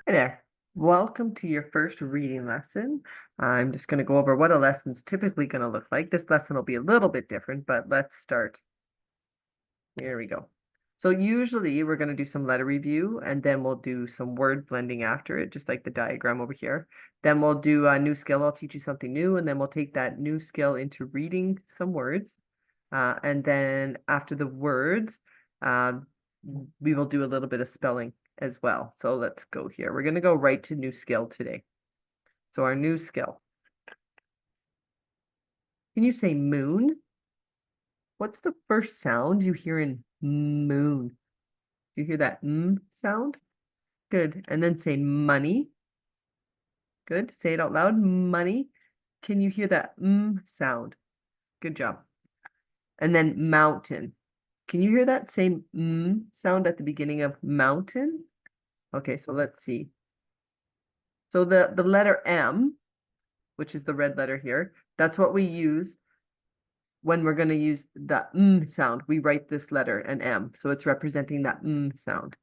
Hi there. Welcome to your first reading lesson. I'm just going to go over what a lesson's typically going to look like. This lesson will be a little bit different, but let's start. Here we go. So usually we're going to do some letter review and then we'll do some word blending after it, just like the diagram over here. Then we'll do a new skill. I'll teach you something new, and then we'll take that new skill into reading some words. And then after the words, uh, we will do a little bit of spelling as well. So let's go here. We're going to go right to new skill today. So our new skill. Can you say moon? What's the first sound you hear in moon? Do you hear that sound? Good. And then say money. Good. Say it out loud. Money. Can you hear that sound? Good job. And then mountain. Can you hear that same sound at the beginning of mountain? Okay, so let's see. So the letter M, which is the red letter here, that's what we use when we're going to use the sound. We write this letter, an M, so it's representing that sound.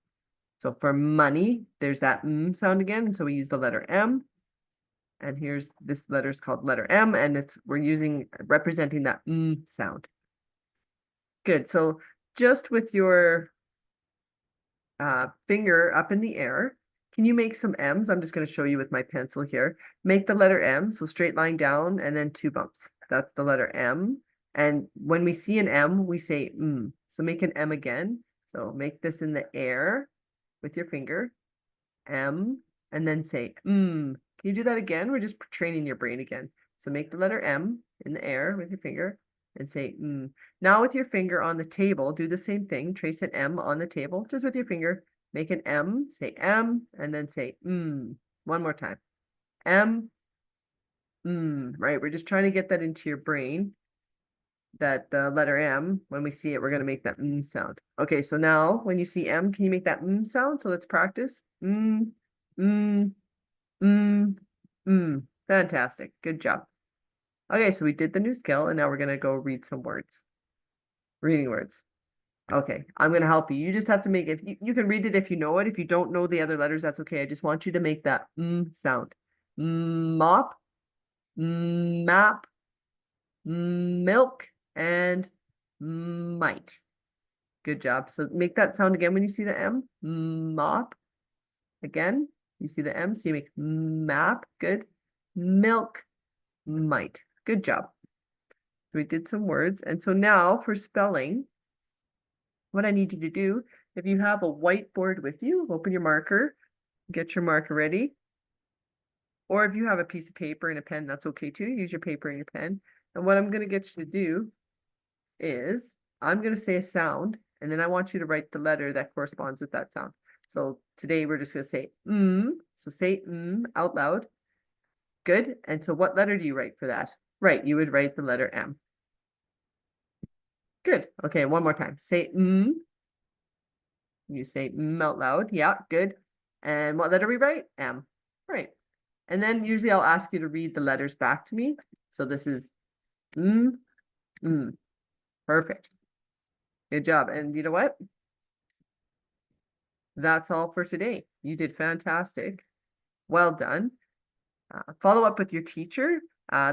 So for money, there's that sound again, so we use the letter M. And here's this letter is called letter M, and we're representing that sound. Good. So just with your finger up in the air, can you make some M's? I'm just going to show you with my pencil here. Make the letter M, so straight line down and then two bumps. That's the letter M. And when we see an M, we say So make an M again. So make this in the air with your finger, M, and then say Can you do that again? We're just training your brain again. So make the letter M in the air with your finger and say Now with your finger on the table, do the same thing. Trace an M on the table, just with your finger. Make an M, say M, and then say One more time. M, right? We're just trying to get that into your brain, that the letter M, when we see it, we're going to make that sound. Okay, so now when you see M, can you make that sound? So let's practice. Fantastic. Good job. Okay, so we did the new skill, and now we're going to go read some words. Reading words. Okay, I'm going to help you. You just have to make it. You can read it if you know it. If you don't know the other letters, that's okay. I just want you to make that sound. Mop, map, milk, and might. Good job. So make that sound again when you see the M. Mop. Again, you see the M, so you make map. Good. Milk, might. Good job. We did some words. And so now for spelling, what I need you to do, if you have a whiteboard with you, open your marker, get your marker ready. Or if you have a piece of paper and a pen, that's okay too. Use your paper and your pen. And what I'm going to get you to do is I'm going to say a sound, and then I want you to write the letter that corresponds with that sound. So today we're just going to say So say out loud. Good. And so what letter do you write for that? Right, you would write the letter M. Good. Okay, one more time. Say You say out loud. Yeah, good. And what letter we write? M. Right. And then usually I'll ask you to read the letters back to me. So this is Perfect. Good job. And you know what? That's all for today. You did fantastic. Well done. Follow up with your teacher.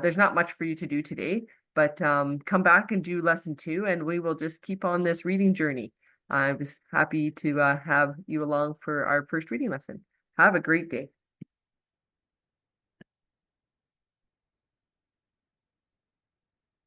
There's not much for you to do today, but come back and do lesson 2, and we will just keep on this reading journey. I was happy to have you along for our first reading lesson. Have a great day.